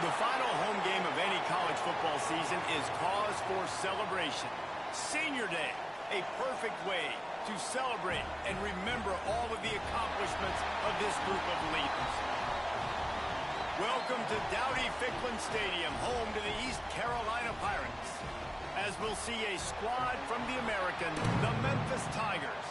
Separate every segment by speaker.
Speaker 1: The final home game of any college football season is cause for celebration. Senior Day, a perfect way to celebrate and remember all of the accomplishments of this group of leaders. Welcome to Dowdy-Ficklin Stadium, home to the East Carolina Pirates, as we'll see a squad from the American, the Memphis Tigers.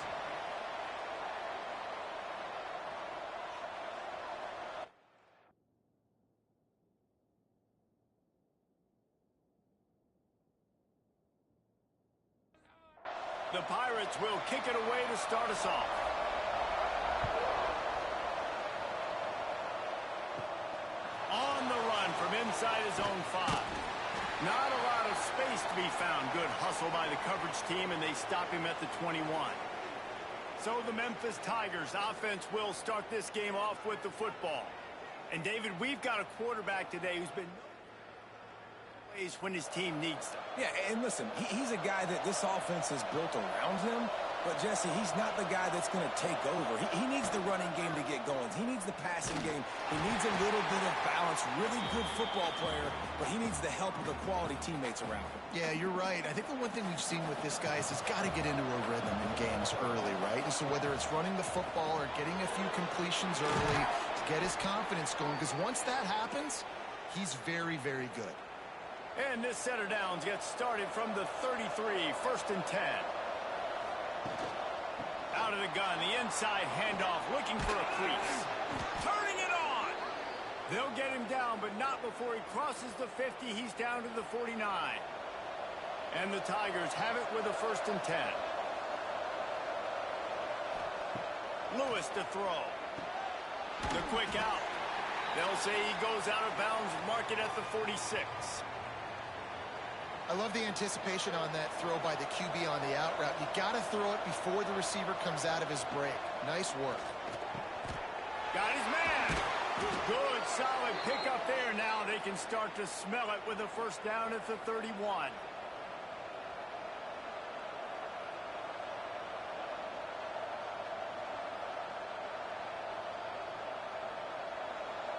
Speaker 1: The Pirates will kick it away to start us off. On the run from inside his own 5. Not a lot of space to be found. Good hustle by the coverage team, and they stop him at the 21. So the Memphis Tigers offense will start this game off with the football. And David, we've got a quarterback today who's been when his team needs them.
Speaker 2: Yeah, and listen, he's a guy that this offense is built around him, but Jesse, he's not the guy that's going to take over. He needs the running game to get going. He needs the passing game. He needs a little bit of balance. Really good football player, but he needs the help of the quality teammates around him.
Speaker 3: Yeah, you're right. I think the one thing we've seen with this guy is he's got to get into a rhythm in games early, right? And so whether it's running the football or getting a few completions early to get his confidence going, because once that happens, he's very, very good.
Speaker 1: And this set of downs gets started from the 33, 1st and 10. Out of the gun, the inside handoff, looking for a crease. Turning it on! They'll get him down, but not before he crosses the 50. He's down to the 49. And the Tigers have it with a 1st and 10. Lewis to throw. The quick out. They'll say he goes out of bounds, mark it at the 46.
Speaker 3: I love the anticipation on that throw by the QB on the out route. You got to throw it before the receiver comes out of his break. Nice work.
Speaker 1: Got his man. Good, solid pickup there. Now they can start to smell it with a 1st down at the 31.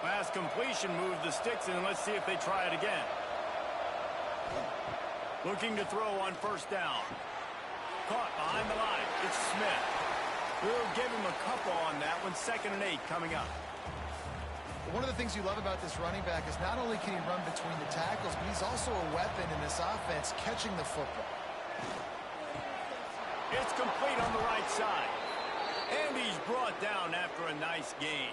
Speaker 1: Pass completion, move the sticks, and let's see if they try it again. Looking to throw on 1st down. Caught behind the line. It's Smith. We'll give him a couple on that one. 2nd and 8 coming up.
Speaker 3: One of the things you love about this running back is not only can he run between the tackles, but he's also a weapon in this offense catching the football.
Speaker 1: It's complete on the right side. And he's brought down after a nice gain.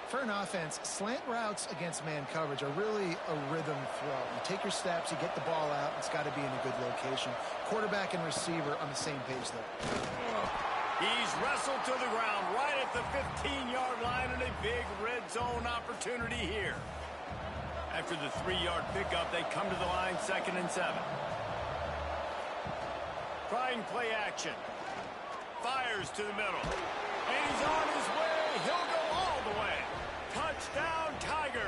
Speaker 3: For an offense, slant routes against man coverage are really a rhythm throw. You take your steps, you get the ball out, it's got to be in a good location. Quarterback and receiver on the same page there.
Speaker 1: He's wrestled to the ground right at the 15-yard line, and a big red zone opportunity here. After the 3-yard pickup, they come to the line, 2nd and 7. Trying play action. Fires to the middle. And he's on his way. He'll go all the way. Touchdown, Tigers!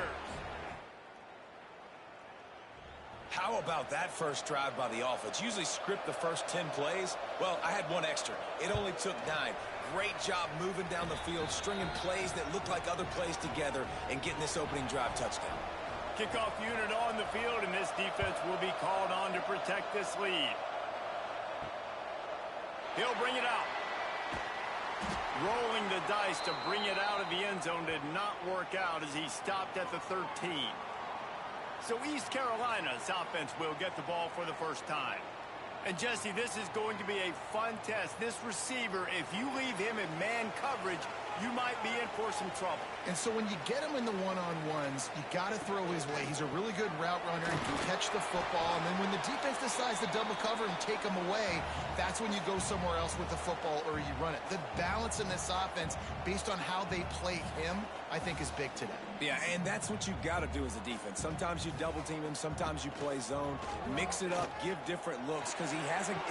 Speaker 2: How about that first drive by the offense? Usually script the first 10 plays. Well, I had one extra. It only took 9. Great job moving down the field, stringing plays that look like other plays together, and getting this opening drive touchdown.
Speaker 1: Kickoff unit on the field, and this defense will be called on to protect this lead. He'll bring it out. Rolling the dice to bring it out of the end zone did not work out as he stopped at the 13. So East Carolina's offense will get the ball for the 1st time. And Jesse, this is going to be a fun test. This receiver, if you leave him in man coverage, you might be in for some trouble.
Speaker 3: And so when you get him in the one-on-ones, you got to throw his way. He's a really good route runner. He can catch the football. And then when the defense decides to double cover and take him away, that's when you go somewhere else with the football or you run it. The balance in this offense, based on how they play him, I think is big today.
Speaker 2: Yeah, and that's what you got to do as a defense. Sometimes you double team him. Sometimes you play zone. Mix it up. Give different looks because he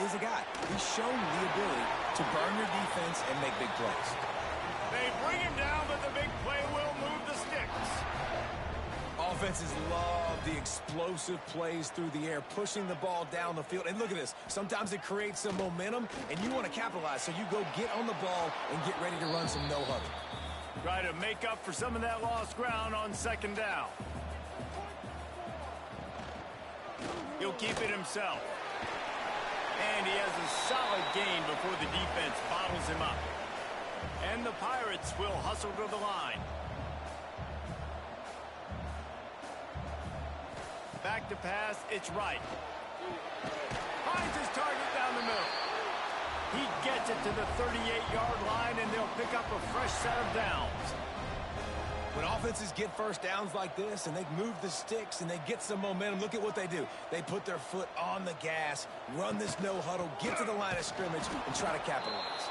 Speaker 2: is a guy. He's shown the ability to burn your defense and make big plays.
Speaker 1: They bring him down, but the big play will move the sticks.
Speaker 2: Offenses love the explosive plays through the air, pushing the ball down the field. And look at this. Sometimes it creates some momentum, and you want to capitalize. So you go get on the ball and get ready to run some no-huddle.
Speaker 1: Try to make up for some of that lost ground on 2nd down. He'll keep it himself. And he has a solid gain before the defense bottles him up. And the Pirates will hustle to the line. Back to pass, it's right. Finds his target down the middle. He gets it to the 38-yard line, and they'll pick up a fresh set of downs.
Speaker 2: When offenses get first downs like this and they move the sticks and they get some momentum, look at what they do. They put their foot on the gas, run this no huddle, get to the line of scrimmage, and try to capitalize.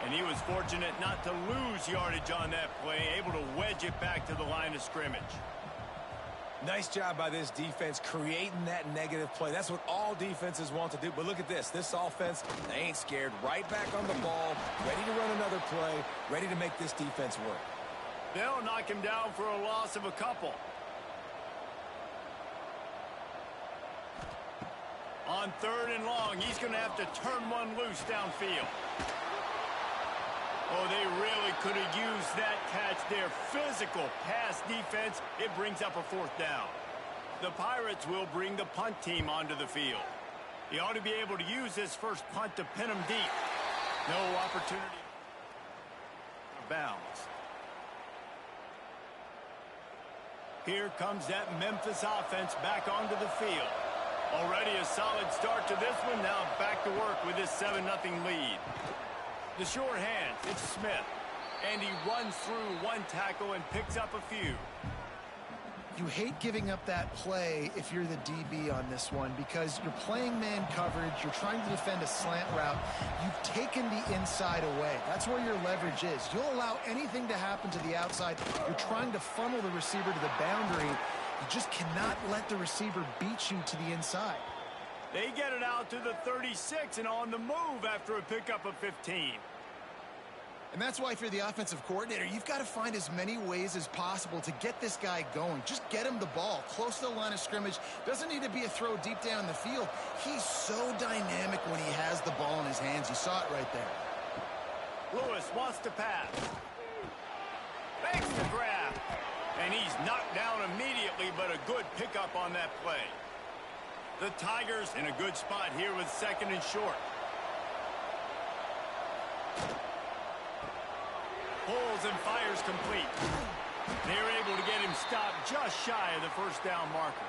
Speaker 1: And he was fortunate not to lose yardage on that play, able to wedge it back to the line of scrimmage.
Speaker 2: Nice job by this defense creating that negative play. That's what all defenses want to do. But look at this. This offense, they ain't scared. Right back on the ball, ready to run another play, ready to make this defense work.
Speaker 1: They'll knock him down for a loss of a couple. On 3rd and long, he's going to have to turn one loose downfield. Oh, they really could have used that catch there. Physical pass defense. It brings up a 4th down. The Pirates will bring the punt team onto the field. He ought to be able to use this first punt to pin him deep. No opportunity. Bounds. Here comes that Memphis offense back onto the field. Already a solid start to this one. Now back to work with this 7-0 lead. The short hand, it's Smith. And he runs through one tackle and picks up a few.
Speaker 3: You hate giving up that play if you're the DB on this one because you're playing man coverage, you're trying to defend a slant route, you've taken the inside away. That's where your leverage is. You'll allow anything to happen to the outside. You're trying to funnel the receiver to the boundary. You just cannot let the receiver beat you to the inside.
Speaker 1: They get it out to the 36 and on the move after a pickup of 15.
Speaker 3: And that's why if you're the offensive coordinator, you've got to find as many ways as possible to get this guy going. Just get him the ball close to the line of scrimmage. Doesn't need to be a throw deep down the field. He's so dynamic when he has the ball in his hands. You saw it right there.
Speaker 1: Lewis wants to pass. Makes the grab. And he's knocked down immediately, but a good pickup on that play. The Tigers in a good spot here with 2nd and short. Pulls and fires complete. They're able to get him stopped just shy of the 1st down marker.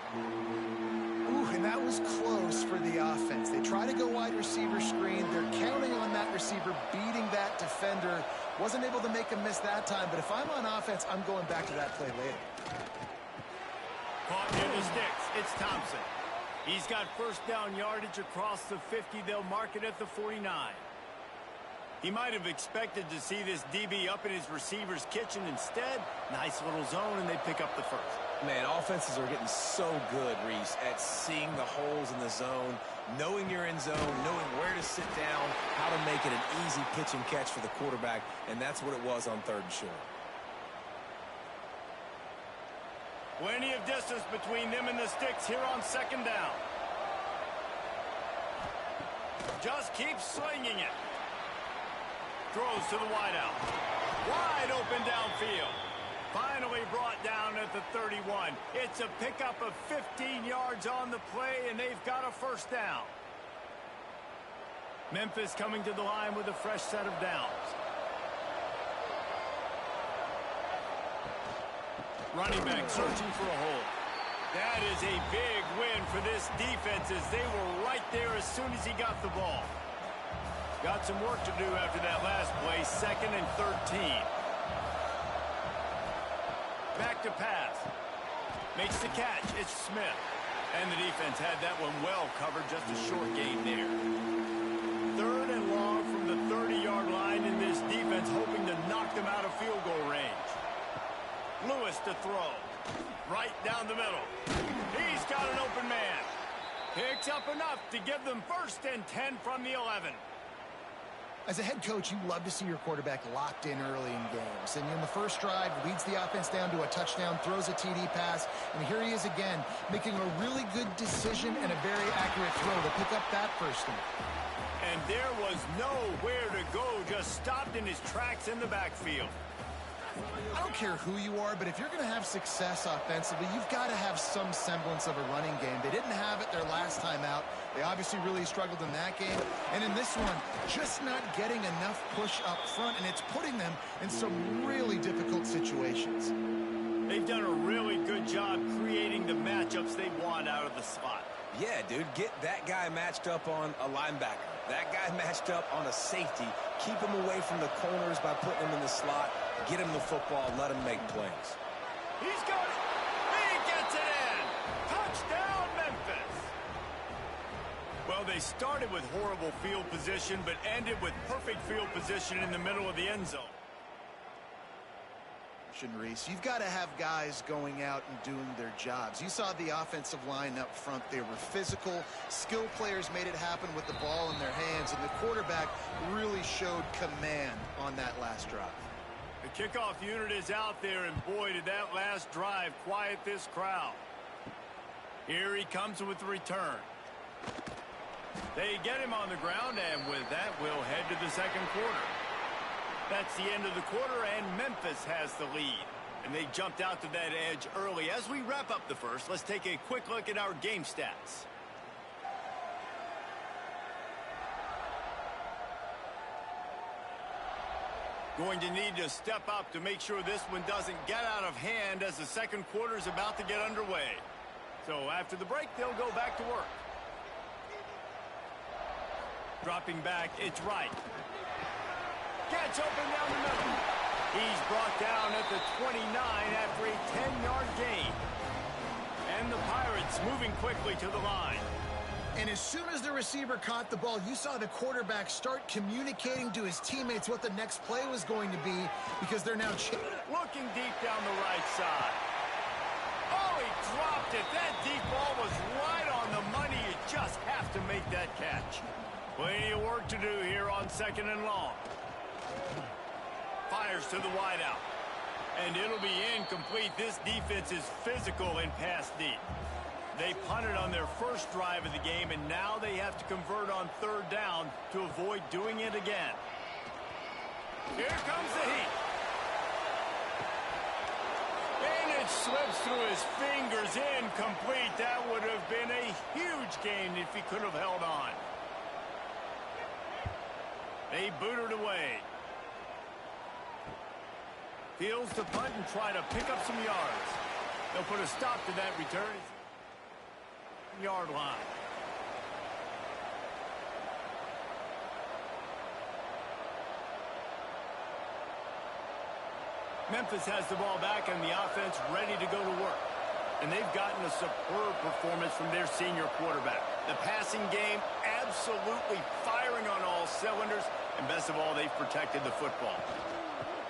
Speaker 3: Ooh, and that was close for the offense. They try to go wide receiver screen. They're counting on that receiver beating that defender. Wasn't able to make him miss that time, but if I'm on offense, I'm going back to that play later.
Speaker 1: Caught near the sticks. It's Thompson. He's got 1st down yardage across the 50. They'll mark it at the 49. He might have expected to see this DB up in his receiver's kitchen. Instead, nice little zone, and they pick up the 1st.
Speaker 2: Man, offenses are getting so good, Reese, at seeing the holes in the zone, knowing you're in zone, knowing where to sit down, how to make it an easy pitch and catch for the quarterback, and that's what it was on 3rd and short.
Speaker 1: Plenty of distance between them and the sticks here on 2nd down. Just keeps slinging it. Throws to the wideout. Wide open downfield. Finally brought down at the 31. It's a pickup of 15 yards on the play, and they've got a 1st down. Memphis coming to the line with a fresh set of downs. Running back searching for a hole. That is a big win for this defense as they were right there as soon as he got the ball. Got some work to do after that last play, 2nd and 13. Back to pass. Makes the catch. It's Smith. And the defense had that one well covered, just a short gain there. 3rd and long from the 30-yard line, in this defense hoping to knock them out of field goal range. Lewis to throw. Right down the middle. He's got an open man. Picks up enough to give them 1st and 10 from the 11.
Speaker 3: As a head coach, you love to see your quarterback locked in early in games. And in the first drive, leads the offense down to a touchdown, throws a TD pass, and here he is again, making a really good decision and a very accurate throw to pick up that 1st down.
Speaker 1: And there was nowhere to go, just stopped in his tracks in the backfield.
Speaker 3: I don't care who you are, but if you're going to have success offensively, you've got to have some semblance of a running game. They didn't have it their last time out. They obviously really struggled in that game. And in this one, just not getting enough push up front, and it's putting them in some really difficult situations.
Speaker 1: They've done a really good job creating the matchups they want out of the slot.
Speaker 2: Yeah, dude, get that guy matched up on a linebacker. That guy matched up on a safety. Keep him away from the corners by putting him in the slot. Get him the football. Let him make plays.
Speaker 1: He's got it. He gets it in. Touchdown, Memphis. Well, they started with horrible field position, but ended with perfect field position in the middle of the end zone.
Speaker 3: Reese, you've got to have guys going out and doing their jobs. You saw the offensive line up front. They were physical. Skill players made it happen with the ball in their hands, and the quarterback really showed command on that last drive.
Speaker 1: The kickoff unit is out there, and boy, did that last drive quiet this crowd. Here he comes with the return. They get him on the ground, and with that, we'll head to the second quarter. That's the end of the quarter, and Memphis has the lead. And they jumped out to that edge early. As we wrap up the first, let's take a quick look at our game stats. Going to need to step up to make sure this one doesn't get out of hand as the second quarter is about to get underway. So after the break, they'll go back to work. Dropping back, it's right. Gets open down the middle. He's brought down at the 29 after a 10-yard gain. And the Pirates moving quickly to the line.
Speaker 3: And as soon as the receiver caught the ball, you saw the quarterback start communicating to his teammates what the next play was going to be, because they're now
Speaker 1: looking deep down the right side. Oh, he dropped it. That deep ball was right on the money. You just have to make that catch. Plenty of work to do here on second and long. Fires to the wideout. And it'll be incomplete. This defense is physical and pass deep. They punted on their first drive of the game, and now they have to convert on third down to avoid doing it again. Here comes the heat. And it slips through his fingers, incomplete. That would have been a huge gain if he could have held on. They boot it away. Fields to punt and try to pick up some yards. They'll put a stop to that return. Yard line. Memphis has the ball back and the offense ready to go to work. And they've gotten a superb performance from their senior quarterback. The passing game absolutely firing on all cylinders. And best of all, they've protected the football.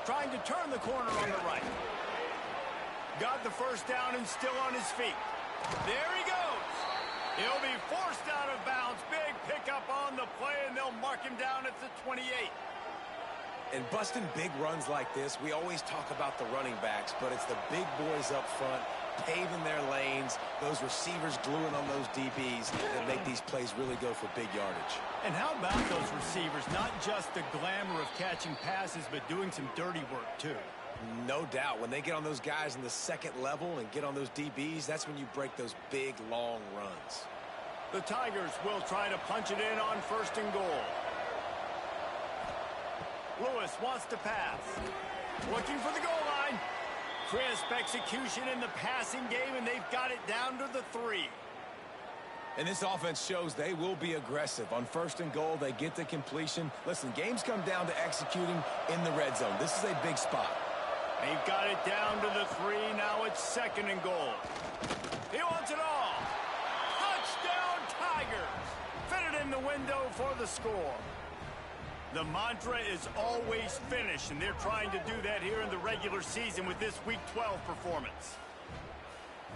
Speaker 1: Trying to turn the corner on the right. Got the first down and still on his feet. There he goes. He'll be forced out of bounds. Big pickup on the play, and they'll mark him down at the 28.
Speaker 2: And busting big runs like this, we always talk about the running backs, but it's the big boys up front, paving their lanes, those receivers gluing on those DBs that make these plays really go for big yardage.
Speaker 1: And how about those receivers? Not just the glamour of catching passes, but doing some dirty work, too.
Speaker 2: No doubt. When they get on those guys in the second level and get on those DBs, that's when you break those big, long runs.
Speaker 1: The Tigers will try to punch it in on first and goal. Lewis wants to pass. Looking for the goal line. Crisp execution in the passing game, and they've got it down to the 3.
Speaker 2: And this offense shows they will be aggressive. On first and goal, they get the completion. Listen, games come down to executing in the red zone. This is a big spot.
Speaker 1: They've got it down to the 3. Now it's second and goal. He wants it all. Touchdown, Tigers. Fitted in the window for the score. The mantra is always finish, and they're trying to do that here in the regular season with this Week 12 performance.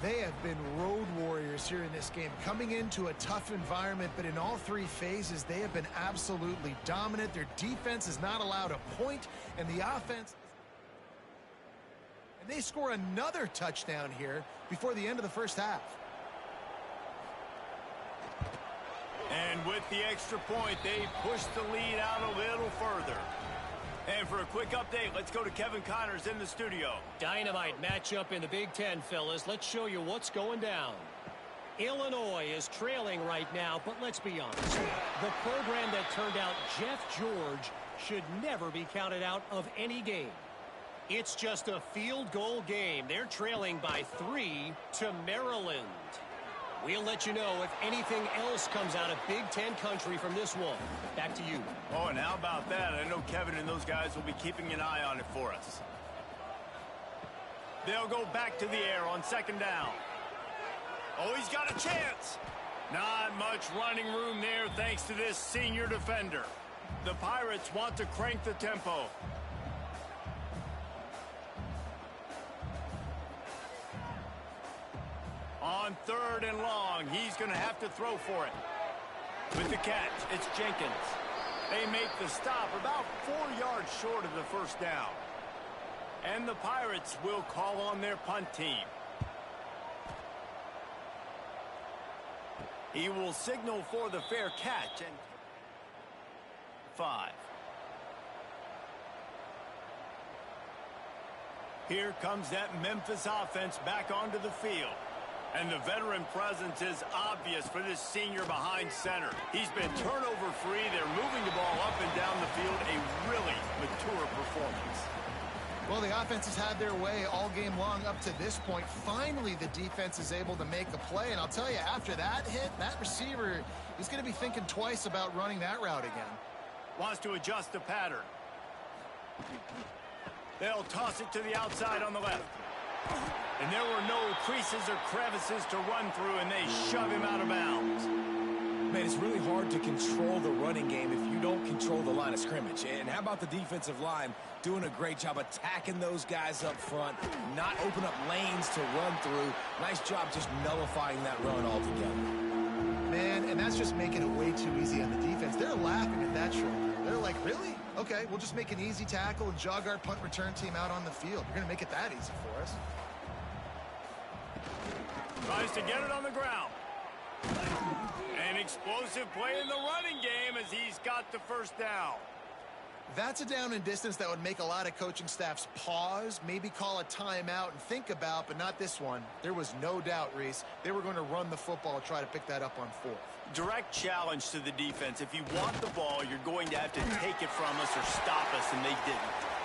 Speaker 3: They have been road warriors here in this game, coming into a tough environment, but in all 3 phases, they have been absolutely dominant. Their defense is not allowed a point, and the offense... And they score another touchdown here before the end of the first half.
Speaker 1: And with the extra point, they push the lead out a little further. And for a quick update, let's go to Kevin Connors in the studio.
Speaker 4: Dynamite matchup in the Big Ten, fellas. Let's show you what's going down. Illinois is trailing right now, but let's be honest. The program that turned out Jeff George should never be counted out of any game. It's just a field goal game. They're trailing by 3 to Maryland. We'll let you know if anything else comes out of Big Ten country from this one. Back to you.
Speaker 1: Oh, and how about that? I know Kevin and those guys will be keeping an eye on it for us. They'll go back to the air on second down. Oh, he's got a chance. Not much running room there thanks to this senior defender. The Pirates want to crank the tempo. On third and long, he's going to have to throw for it. With the catch, it's Jenkins. They make the stop about 4 yards short of the first down. And the Pirates will call on their punt team. He will signal for the fair catch. And 5. Here comes that Memphis offense back onto the field. And the veteran presence is obvious for this senior behind center. He's been turnover-free. They're moving the ball up and down the field. A really mature performance.
Speaker 3: Well, the offense has had their way all game long up to this point. Finally, the defense is able to make a play. And I'll tell you, after that hit, that receiver is going to be thinking twice about running that route again.
Speaker 1: Wants to adjust the pattern. They'll toss it to the outside on the left. And there were no creases or crevices to run through, and they shove him out of bounds.
Speaker 2: Man, it's really hard to control the running game if you don't control the line of scrimmage. And how about the defensive line doing a great job attacking those guys up front, not open up lanes to run through. Nice job just nullifying that run altogether.
Speaker 3: Man, and that's just making it way too easy on the defense. They're laughing at that shoulder. They're like, really? Okay, we'll just make an easy tackle and jog our punt return team out on the field. You're going to make it that easy for us.
Speaker 1: Tries to get it on the ground. An explosive play in the running game as he's got the first down.
Speaker 3: That's a down and distance that would make a lot of coaching staffs pause, maybe call a timeout and think about, but not this one. There was no doubt, Reese, they were going to run the football and try to pick that up on fourth.
Speaker 1: Direct challenge to the defense. If you want the ball, you're going to have to take it from us or stop us, and they didn't.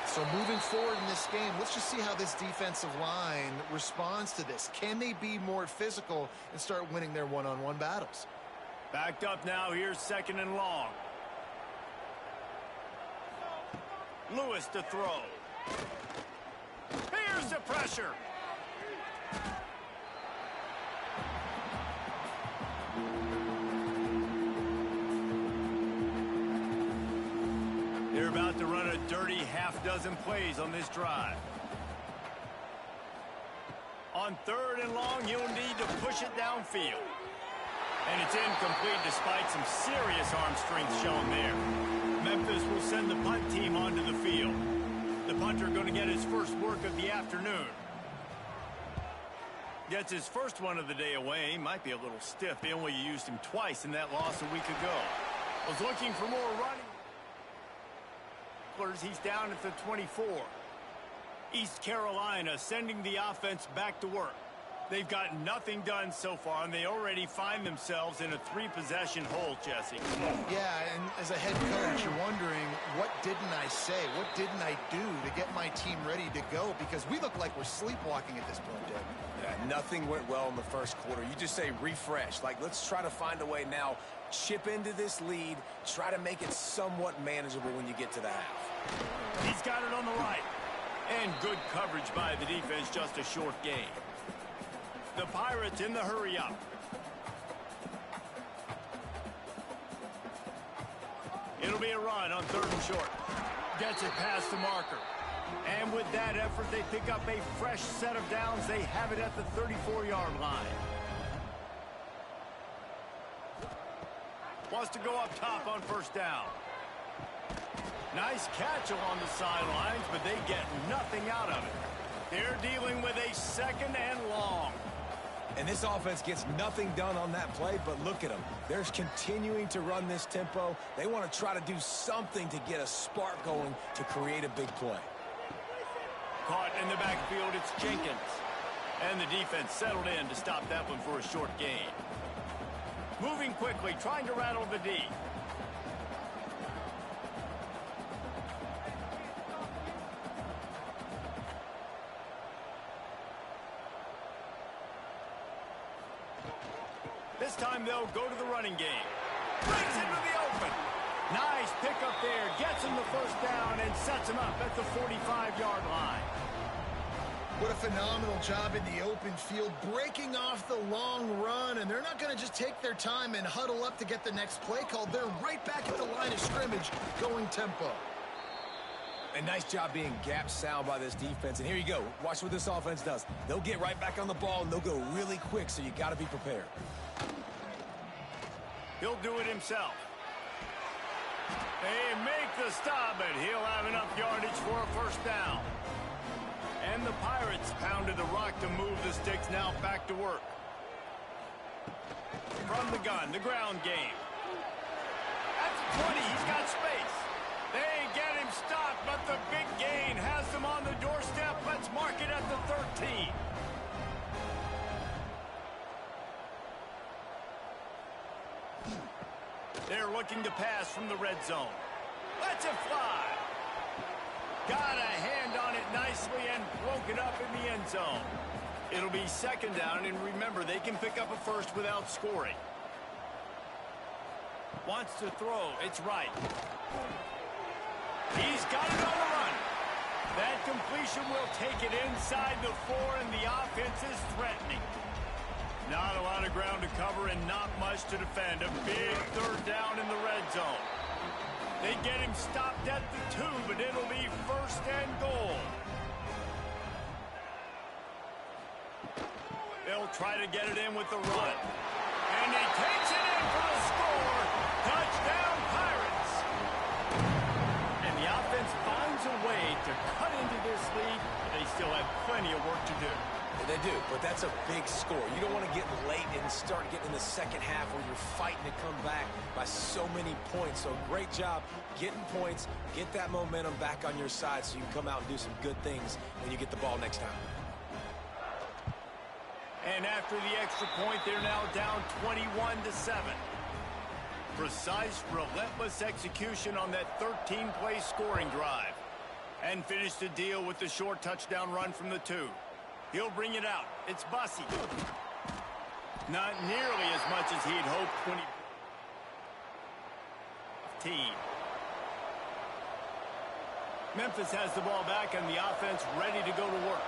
Speaker 3: So moving forward in this game, let's just see how this defensive line responds to this. Can they be more physical and start winning their one-on-one battles?
Speaker 1: Backed up now. Here's second and long. Lewis to throw. Here's the pressure. They're about to run a dirty half-dozen plays on this drive. On third and long, you'll need to push it downfield. And it's incomplete despite some serious arm strength shown there. Memphis will send the punt team onto the field. The punter going to get his first work of the afternoon. Gets his first one of the day away. Might be a little stiff. They only used him twice in that loss a week ago. Was looking for more running. He's down at the 24. East Carolina sending the offense back to work. They've got nothing done so far, and they already find themselves in a 3-possession hole, Jesse.
Speaker 3: Yeah, and as a head coach, you're wondering, what didn't I say? What didn't I do to get my team ready to go? Because we look like we're sleepwalking at this point, Dave.
Speaker 2: Yeah, nothing went well in the first quarter. You just say refresh. Like, let's try to find a way now, chip into this lead, try to make it somewhat manageable when you get to the half.
Speaker 1: He's got it on the right. And good coverage by the defense, just a short gain. The Pirates in the hurry-up. It'll be a run on third and short. Gets it past the marker. And with that effort, they pick up a fresh set of downs. They have it at the 34-yard line. Wants to go up top on first down. Nice catch along the sidelines, but they get nothing out of it. They're dealing with a second and long.
Speaker 2: And this offense gets nothing done on that play, but look at them. They're continuing to run this tempo. They want to try to do something to get a spark going to create a big play.
Speaker 1: Caught in the backfield, it's Jenkins. And the defense settled in to stop that one for a short gain. Moving quickly, trying to rattle the D. This time they'll go to the running game. Breaks into the open. Nice pickup there. Gets him the first down and sets him up at the 45-yard line.
Speaker 3: What a phenomenal job in the open field, breaking off the long run, and they're not going to just take their time and huddle up to get the next play called. They're right back at the line of scrimmage, going tempo.
Speaker 2: A nice job being gap sound by this defense. And here you go. Watch what this offense does. They'll get right back on the ball, and they'll go really quick, so you got to be prepared.
Speaker 1: He'll do it himself. They make the stop, but he'll have enough yardage for a first down. And the Pirates pounded the rock to move the sticks, now back to work. From the gun, the ground game. At the 20, he's got space. They get him stopped, but the big gain has them on the doorstep. Let's mark it at the 13. They're looking to pass from the red zone. Lets it fly. Got a hand on it nicely and broke it up in the end zone. It'll be second down, and remember, they can pick up a first without scoring. Wants to throw. It's right. He's got it on the run. That completion will take it inside the 4, and the offense is threatening. Not a lot of ground to cover and not much to defend. A big third down in the red zone. They get him stopped at the 2, but it'll be first and goal. They'll try to get it in with the run. And he takes it in for the score. Touchdown, Pirates. And the offense finds a way to cut into this lead, but they still have plenty of work to do.
Speaker 2: They do, but that's a big score. You don't want to get late and start getting in the second half where you're fighting to come back by so many points. So great job getting points, get that momentum back on your side so you can come out and do some good things when you get the ball next time.
Speaker 1: And after the extra point, they're now down 21-7. Precise, relentless execution on that 13-play scoring drive. And finish the deal with the short touchdown run from the 2. He'll bring it out. It's Bussy. Not nearly as much as he'd hoped. 15. Memphis has the ball back and the offense ready to go to work.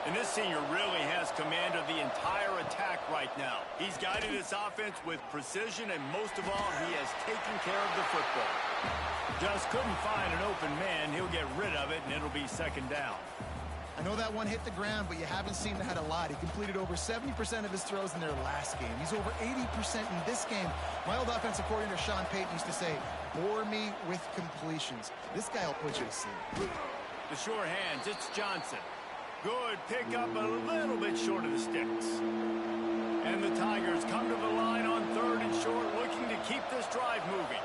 Speaker 1: And this senior really has command of the entire attack right now. He's guided this offense with precision, and most of all, he has taken care of the football. Just couldn't find an open man. He'll get rid of it, and it'll be second down.
Speaker 3: I know that one hit the ground, but you haven't seen that a lot. He completed over 70% of his throws in their last game. He's over 80% in this game. My old offensive coordinator, Sean Payton, used to say, bore me with completions. This guy will put you to sleep.
Speaker 1: The sure hands, it's Johnson. Good pickup, a little bit short of the sticks. And the Tigers come to the line on third and short, looking to keep this drive moving.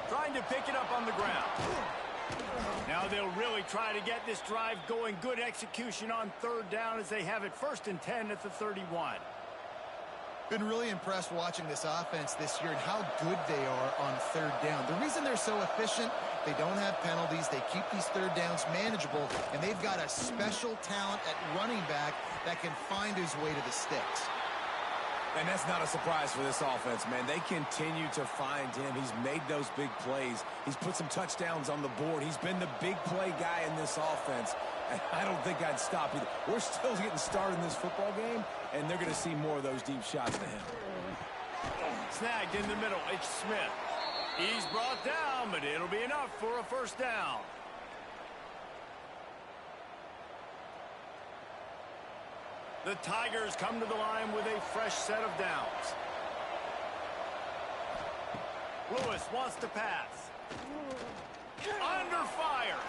Speaker 1: Trying to pick it up on the ground. Now they'll really try to get this drive going. Good execution on third down as they have it first and 10 at the 31.
Speaker 3: Been really impressed watching this offense this year and how good they are on third down. The reason they're so efficient, they don't have penalties. They keep these third downs manageable, and they've got a special talent at running back that can find his way to the sticks.
Speaker 2: And that's not a surprise for this offense, man. They continue to find him. He's made those big plays. He's put some touchdowns on the board. He's been the big play guy in this offense. And I don't think I'd stop either. We're still getting started in this football game, and they're going to see more of those deep shots to him.
Speaker 1: Snagged in the middle. It's Smith. He's brought down, but it'll be enough for a first down. The Tigers come to the line with a fresh set of downs. Lewis wants to pass. Under fire.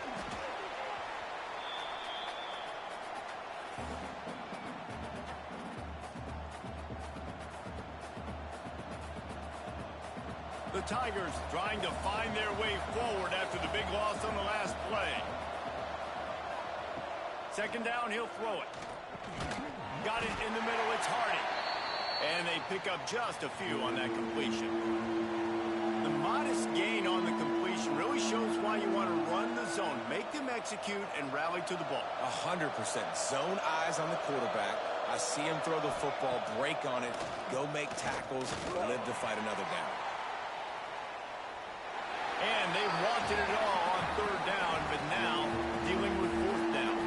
Speaker 1: The Tigers trying to find their way forward after the big loss on the last play. Second down, he'll throw it. Got it in the middle, it's Hardy. And they pick up just a few on that completion. The modest gain on the completion really shows why you want to run the zone, make them execute, and rally to the ball.
Speaker 2: 100%. Zone eyes on the quarterback. I see him throw the football, break on it, go make tackles, live to fight another down.
Speaker 1: And they wanted it all on third down, but now dealing with fourth down.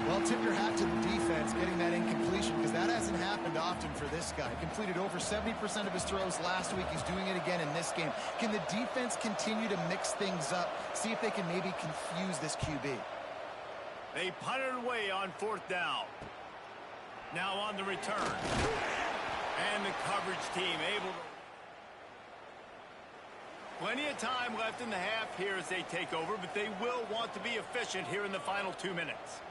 Speaker 3: Well, tip your hat to the defense getting that incompletion, because that hasn't happened often for this guy. Completed over 70% of his throws last week. He's doing it again in this game. Can the defense continue to mix things up, see if they can maybe confuse this QB?
Speaker 1: They punted away on fourth down. Now on the return. And the coverage team able to... Plenty of time left in the half here as they take over, but they will want to be efficient here in the final 2 minutes.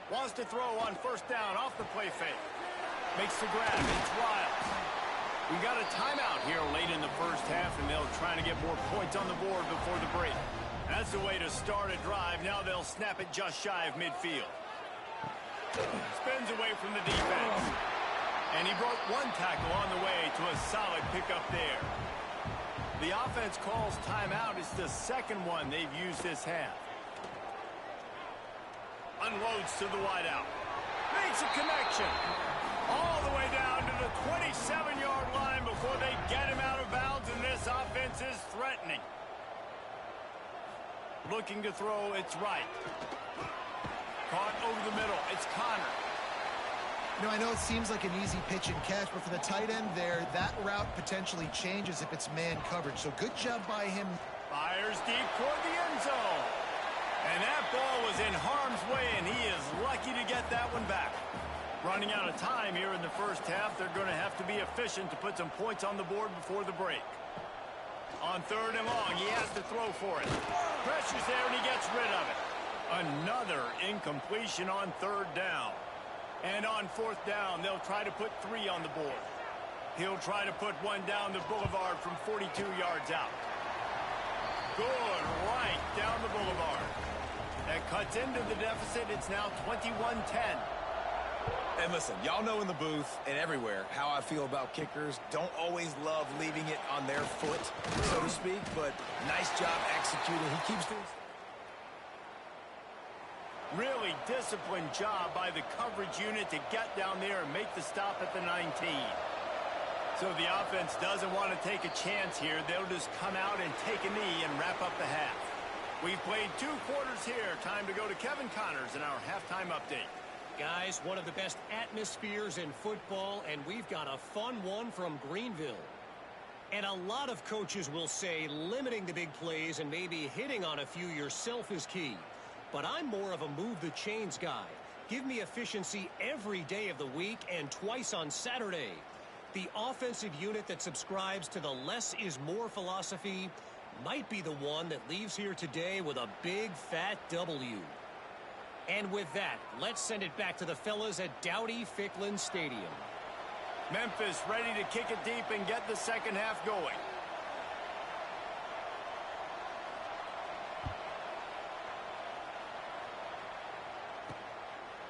Speaker 1: Wants to throw on first down off the play fake. Makes the grab. It's Riles. We got a timeout here late in the first half, and they'll try to get more points on the board before the break. That's the way to start a drive. Now they'll snap it just shy of midfield. Spins away from the defense. And he broke one tackle on the way to a solid pickup there. The offense calls timeout. It's the second one they've used this half. Unloads to the wideout. Makes a connection. All the way down to the 27-yard line before they get him out of bounds, and this offense is threatening. Looking to throw, it's right. Caught over the middle, it's Connor.
Speaker 3: You know, I know it seems like an easy pitch and catch, but for the tight end there, that route potentially changes if it's man coverage. So good job by him.
Speaker 1: Fires deep toward the end zone. And that ball was in harm's way, and he is lucky to get that one back. Running out of time here in the first half, they're going to have to be efficient to put some points on the board before the break. On third and long, he has to throw for it. Pressure's there, and he gets rid of it. Another incompletion on third down. And on fourth down, they'll try to put 3 on the board. He'll try to put one down the boulevard from 42 yards out. Good, right down the boulevard. That cuts into the deficit. It's now 21-10.
Speaker 2: And listen, y'all know in the booth and everywhere how I feel about kickers. Don't always love leaving it on their foot, so to speak, but nice job executing. He keeps doing...
Speaker 1: Really disciplined job by the coverage unit to get down there and make the stop at the 19. So the offense doesn't want to take a chance here. They'll just come out and take a knee and wrap up the half. We've played 2 quarters here. Time to go to Kevin Connors in our halftime update.
Speaker 4: Guys, one of the best atmospheres in football, and we've got a fun one from Greenville. And a lot of coaches will say limiting the big plays and maybe hitting on a few yourself is key. But I'm more of a move the chains guy. Give me efficiency every day of the week and twice on Saturday. The offensive unit that subscribes to the less is more philosophy might be the one that leaves here today with a big fat W. And with that, let's send it back to the fellas at Dowdy-Ficklin Stadium.
Speaker 1: Memphis ready to kick it deep and get the second half going.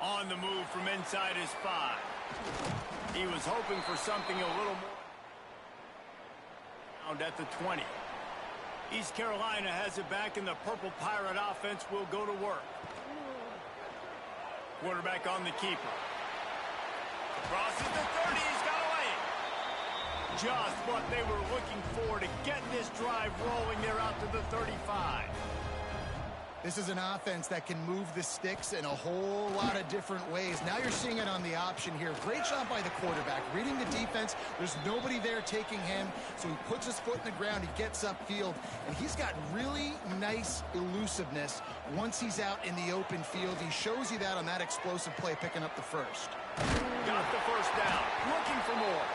Speaker 1: On the move from inside his 5. He was hoping for something a little more. Down at the 20. East Carolina has it back, and the Purple Pirate offense will go to work. Quarterback on the keeper. Crosses the 30. He's got away. Just what they were looking for to get this drive rolling. They're out to the 35.
Speaker 3: This is an offense that can move the sticks in a whole lot of different ways. Now you're seeing it on the option here. Great job by the quarterback. Reading the defense, there's nobody there taking him, so he puts his foot in the ground, he gets upfield, and he's got really nice elusiveness once he's out in the open field. He shows you that on that explosive play, picking up the first.
Speaker 1: Got the first down, looking for more.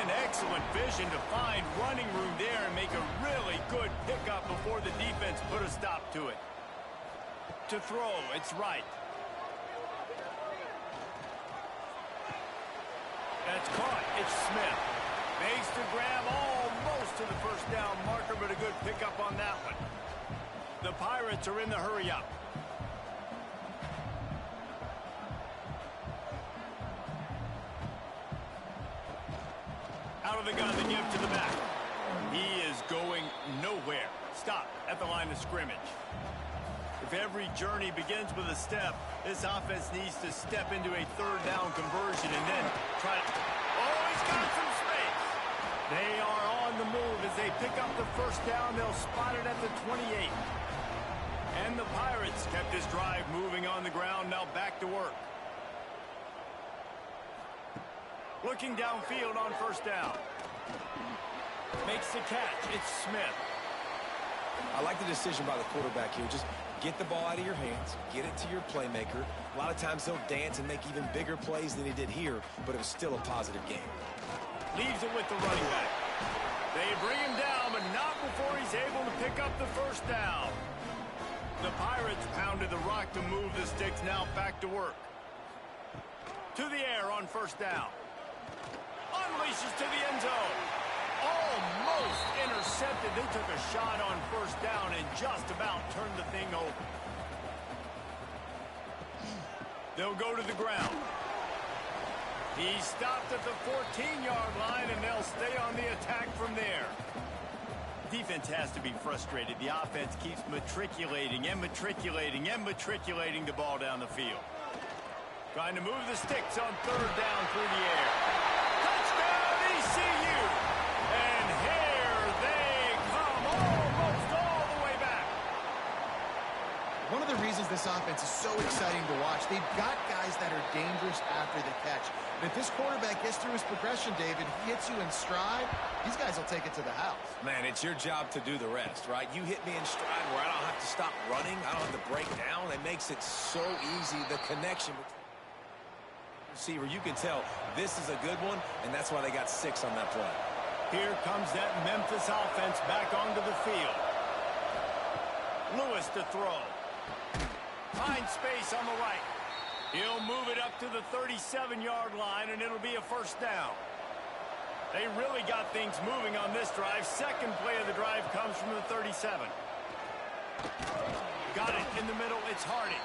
Speaker 1: And excellent vision to find running room there and make a really good pickup before the defense put a stop to it. To throw, it's right. That's caught. It's Smith. Makes the grab almost to the first down marker, but a good pickup on that one. The Pirates are in the hurry up. Out of the gun, the give to the back. He is going nowhere. Stop at the line of scrimmage. If every journey begins with a step, this offense needs to step into a third down conversion and then try to... Oh, he's got some space. They are on the move as they pick up the first down. They'll spot it at the 28. And the Pirates kept this drive moving on the ground. Now back to work. Looking downfield on first down. Makes the catch. It's Smith.
Speaker 2: I like the decision by the quarterback here. Just get the ball out of your hands, get it to your playmaker. A lot of times he'll dance and make even bigger plays than he did here, but it was still a positive game.
Speaker 1: Leaves it with the running back. They bring him down, but not before he's able to pick up the first down. The Pirates pounded the rock to move the sticks. Now back to work. To the air on first down. Unleashes to the end zone. Almost intercepted. They took a shot on first down and just about turned the thing over. They'll go to the ground. He stopped at the 14-yard line, and they'll stay on the attack from there. Defense has to be frustrated. The offense keeps matriculating and matriculating and matriculating the ball down the field. Trying to move the sticks on third down through the air. Touchdown, ECU! And here they come, almost all the way back.
Speaker 3: One of the reasons this offense is so exciting to watch, they've got guys that are dangerous after the catch. And if this quarterback gets through his progression, David, he hits you in stride, these guys will take it to the house.
Speaker 2: Man, it's your job to do the rest, right? You hit me in stride where I don't have to stop running. I don't have to break down. It makes it so easy, the connection between receiver. You can tell this is a good one, and that's why they got 6 on that play.
Speaker 1: Here comes that Memphis offense back onto the field. Lewis to throw. Finds space on the right. He'll move it up to the 37-yard line, and it'll be a first down. They really got things moving on this drive. Second play of the drive comes from the 37. Got it in the middle. It's Hardy.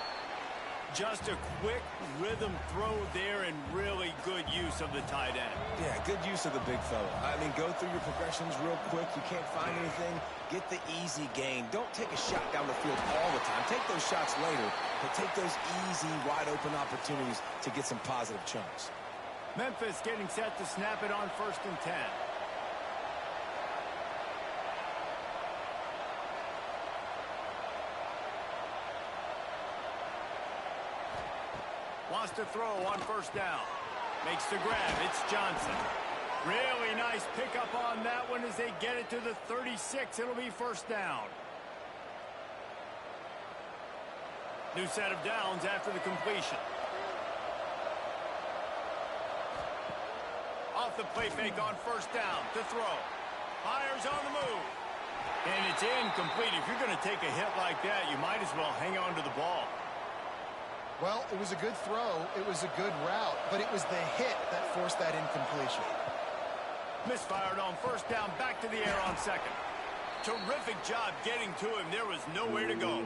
Speaker 1: Just a quick rhythm throw there and really good use of the tight end.
Speaker 2: Yeah, good use of the big fella. I mean, go through your progressions real quick. You can't find anything. Get the easy gain. Don't take a shot down the field all the time. Take those shots later, but take those easy, wide-open opportunities to get some positive chunks.
Speaker 1: Memphis getting set to snap it on 1st and 10. Wants to throw on first down. Makes the grab. It's Johnson. Really nice pickup on that one as they get it to the 36. It'll be first down. New set of downs after the completion. Off the play fake on first down to throw. Fires on the move. And it's incomplete. If you're going to take a hit like that, you might as well hang on to the ball.
Speaker 3: Well, it was a good throw, it was a good route, but it was the hit that forced that incompletion.
Speaker 1: Misfired on first down, back to the air on second. Terrific job getting to him. There was nowhere to go.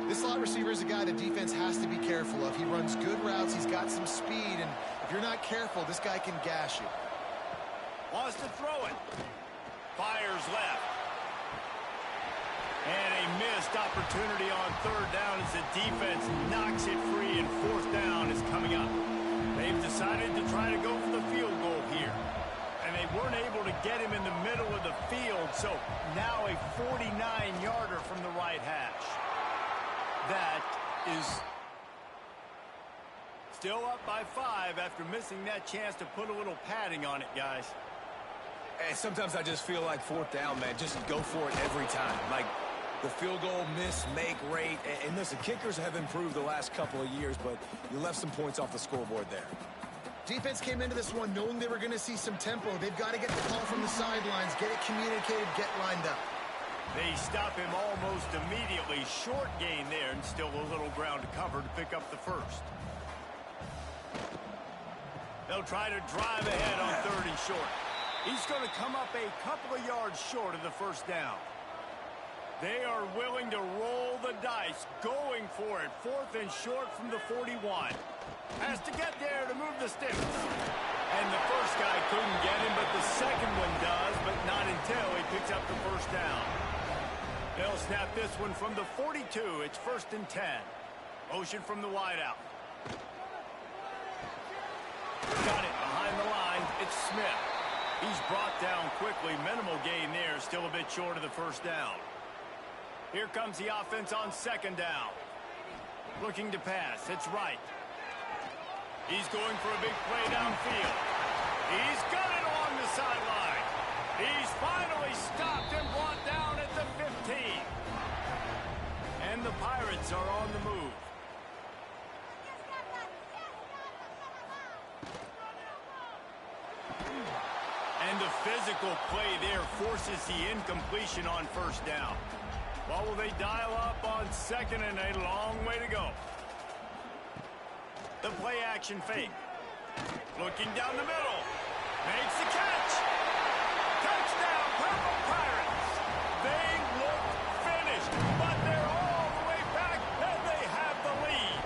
Speaker 3: This slot receiver is a guy the defense has to be careful of. He runs good routes, he's got some speed, and if you're not careful, this guy can gash you.
Speaker 1: Wants to throw it. Fires left. And a missed opportunity on third down as the defense knocks it free, and fourth down is coming up. They've decided to try to go for the field goal here. And they weren't able to get him in the middle of the field, so now a 49-yarder from the right hash. That is still up by 5 after missing that chance to put a little padding on it, guys.
Speaker 2: And sometimes I just feel like fourth down, man, just go for it every time. Like, the field goal miss-make rate. And listen, kickers have improved the last couple of years, but you left some points off the scoreboard there.
Speaker 3: Defense came into this one knowing they were going to see some tempo. They've got to get the call from the sidelines, get it communicated, get lined up.
Speaker 1: They stop him almost immediately. Short gain there, and still a little ground to cover to pick up the first. They'll try to drive ahead on 3rd and short. He's going to come up a couple of yards short of the first down. They are willing to roll the dice, going for it. 4th and short from the 41. Has to get there to move the sticks. And the first guy couldn't get him, but the second one does, but not until he picks up the first down. They'll snap this one from the 42. It's 1st and 10. Motion from the wideout. Got it behind the line. It's Smith. He's brought down quickly. Minimal gain there. Still a bit short of the first down. Here comes the offense on 2nd down. Looking to pass. It's right. He's going for a big play downfield. He's got it along the sideline. He's finally stopped and brought down at the 15. And the Pirates are on the move. And the physical play there forces the incompletion on 1st down. Well, will they dial up on 2nd and a long way to go? The play action fake. Looking down the middle. Makes the catch. Touchdown, Purple Pirates. They look finished, but they're all the way back, and they have the lead.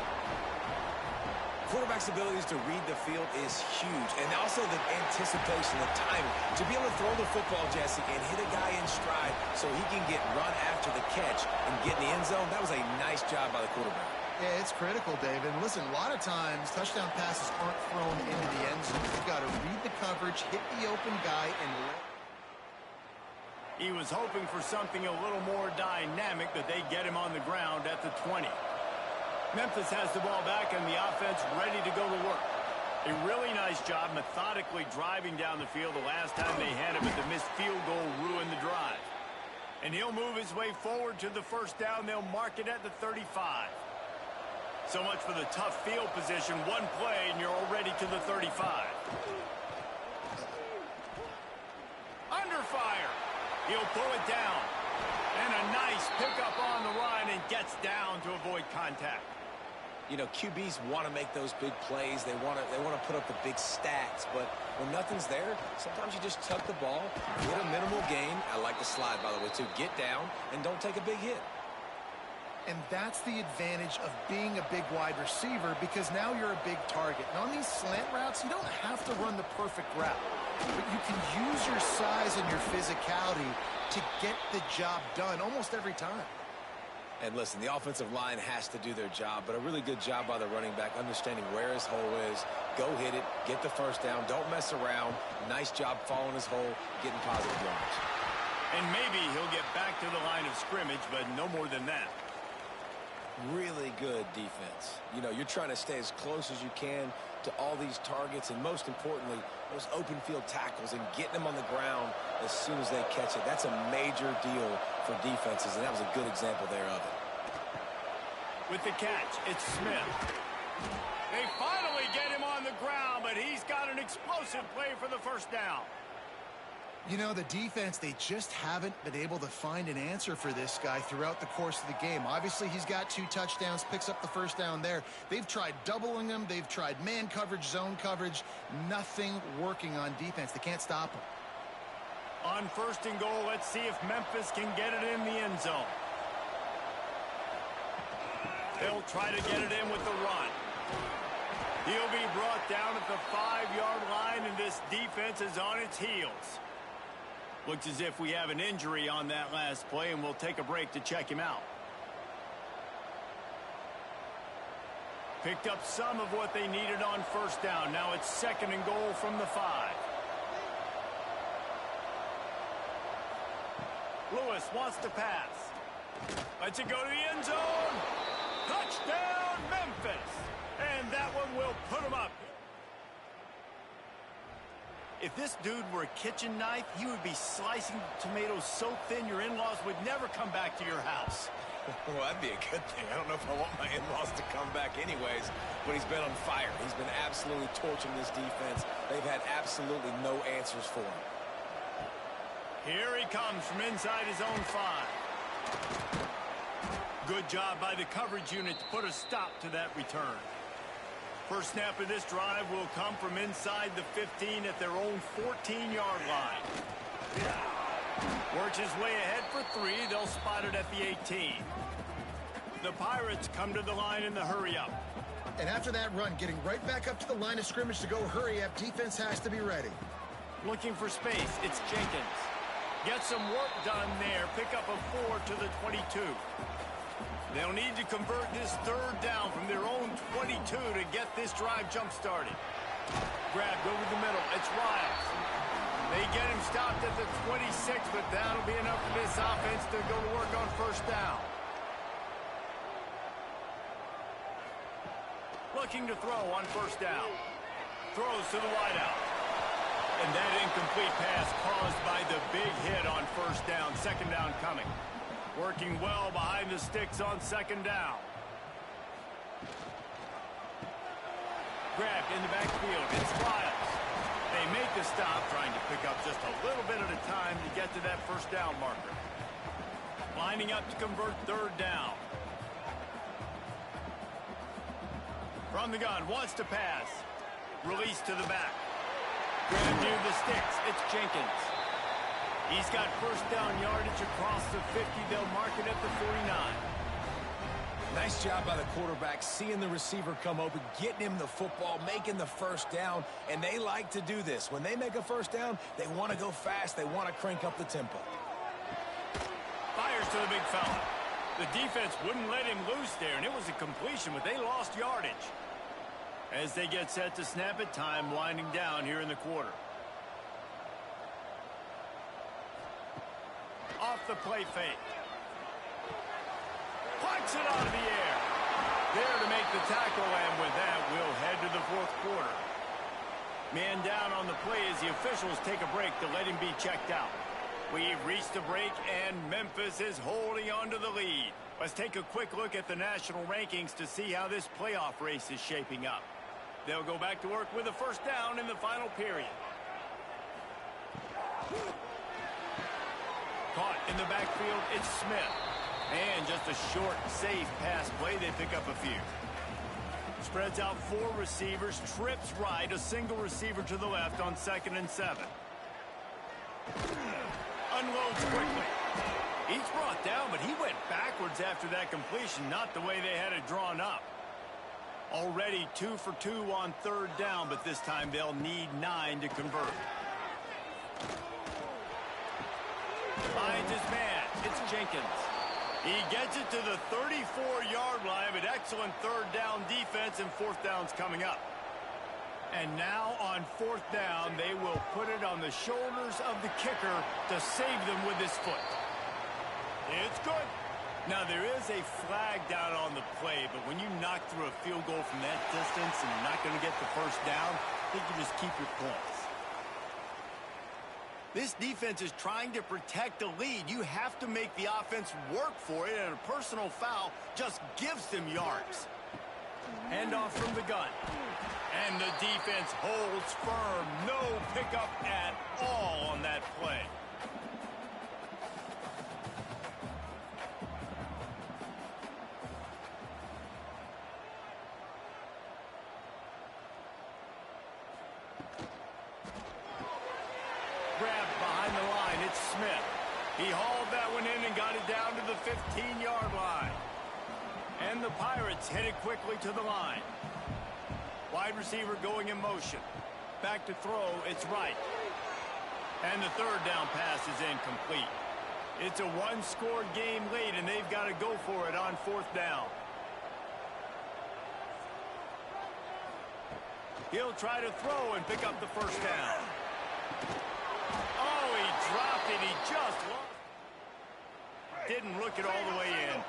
Speaker 2: Quarterback's abilities to read the field is huge, and also the anticipation, the timing. To be able to throw the football, Jesse, and hit a guy in stride so he can get run after the catch and get in the end zone, that was a nice job by the quarterback.
Speaker 3: Yeah, it's critical, David. Listen, a lot of times touchdown passes aren't thrown into the end zone. You've got to read the coverage, hit the open guy, and
Speaker 1: he was hoping for something a little more dynamic, but they get him on the ground at the 20. Memphis has the ball back and the offense ready to go to work. A really nice job methodically driving down the field the last time they had him, but the missed field goal ruined the drive. And he'll move his way forward to the first down. They'll mark it at the 35. So much for the tough field position. One play and you're already to the 35. Under fire. He'll pull it down. And a nice pickup on the run and gets down to avoid contact.
Speaker 2: You know, QBs want to make those big plays. They want to put up the big stats. But when nothing's there, sometimes you just tuck the ball, get a minimal gain. I like the slide, by the way, too. Get down and don't take a big hit.
Speaker 3: And that's the advantage of being a big wide receiver, because now you're a big target. And on these slant routes, you don't have to run the perfect route, but you can use your size and your physicality to get the job done almost every time.
Speaker 2: And listen, the offensive line has to do their job, but a really good job by the running back, understanding where his hole is. Go hit it, get the first down, don't mess around. Nice job following his hole, getting positive yards.
Speaker 1: And maybe he'll get back to the line of scrimmage, but no more than that.
Speaker 2: Really good defense. You know, you're trying to stay as close as you can to all these targets, and most importantly, those open field tackles and getting them on the ground as soon as they catch it. That's a major deal for defenses, and that was a good example there of it.
Speaker 1: With the catch, it's Smith. They finally get him on the ground, but he's got an explosive play for the first down.
Speaker 3: You know, the defense, they just haven't been able to find an answer for this guy throughout the course of the game. Obviously, he's got 2 touchdowns, picks up the first down there. They've tried doubling him. They've tried man coverage, zone coverage. Nothing working on defense. They can't stop him.
Speaker 1: On 1st and goal, let's see if Memphis can get it in the end zone. They'll try to get it in with the run. He'll be brought down at the 5-yard line, and this defense is on its heels. Looks as if we have an injury on that last play, and we'll take a break to check him out. Picked up some of what they needed on 1st down. Now it's 2nd and goal from the 5. Lewis wants to pass. Lets it go to the end zone. Touchdown, Memphis. And that one will put him up. If this dude were a kitchen knife, he would be slicing tomatoes so thin your in-laws would never come back to your house.
Speaker 2: Well, that'd be a good thing. I don't know if I want my in-laws to come back anyways, but he's been on fire. He's been absolutely torching this defense. They've had absolutely no answers for him.
Speaker 1: Here he comes from inside his own 5. Good job by the coverage unit to put a stop to that return. First snap of this drive will come from inside the 15 at their own 14-yard line. Works his way ahead for 3. They'll spot it at the 18. The Pirates come to the line in the hurry-up.
Speaker 3: And after that run, getting right back up to the line of scrimmage to go hurry-up, defense has to be ready.
Speaker 1: Looking for space, it's Jenkins. Get some work done there. Pick up a 4 to the 22. They'll need to convert this third down from their own 22 to get this drive jump-started. Grabbed over the middle. It's Riles. They get him stopped at the 26, but that'll be enough for this offense to go to work on first down. Looking to throw on first down. Throws to the wideout. And that incomplete pass caused by the big hit on first down. Second down coming. Working well behind the sticks on second down. Grabbed in the backfield. It's Riles. They make the stop, trying to pick up just a little bit at a time to get to that first down marker. Lining up to convert third down. From the gun, wants to pass. Release to the back. Grabbed near the sticks. It's Jenkins. He's got first down yardage across the 50. They'll mark it at the 49.
Speaker 2: Nice job by the quarterback, seeing the receiver come open, getting him the football, making the first down, and they like to do this. When they make a first down, they want to go fast. They want to crank up the tempo.
Speaker 1: Fires to the big fella. The defense wouldn't let him loose there, and it was a completion, but they lost yardage. As they get set to snap it, time winding down here in the quarter. Off the play fake. Plucks it out of the air. There to make the tackle, and with that, we'll head to the fourth quarter. Man down on the play as the officials take a break to let him be checked out. We've reached the break, and Memphis is holding on to the lead. Let's take a quick look at the national rankings to see how this playoff race is shaping up. They'll go back to work with a first down in the final period. Caught in the backfield, it's Smith. And just a short, safe pass play, they pick up a few. Spreads out 4 receivers, trips right, a single receiver to the left on 2nd and 7. Unloads quickly. He's brought down, but he went backwards after that completion, not the way they had it drawn up. Already 2 for 2 on third down, but this time they'll need 9 to convert. Finds his man. It's Jenkins. He gets it to the 34-yard line, but excellent third down defense, and fourth down's coming up. And now on fourth down, they will put it on the shoulders of the kicker to save them with his foot. It's good. Now, there is a flag down on the play, but when you knock through a field goal from that distance and you're not going to get the first down, I think you just keep your points. This defense is trying to protect the lead. You have to make the offense work for it, and a personal foul just gives them yards. Handoff from the gun. And the defense holds firm. No pickup at all on that play. Grabbed behind the line, it's Smith. He hauled that one in and got it down to the 15-yard line. And the Pirates hit it quickly to the line. Wide receiver going in motion. Back to throw, it's right. And the third down pass is incomplete. It's a one-score game late, and they've got to go for it on fourth down. He'll try to throw and pick up the first down. Oh, he dropped it. He just lost. Didn't look it all the way in.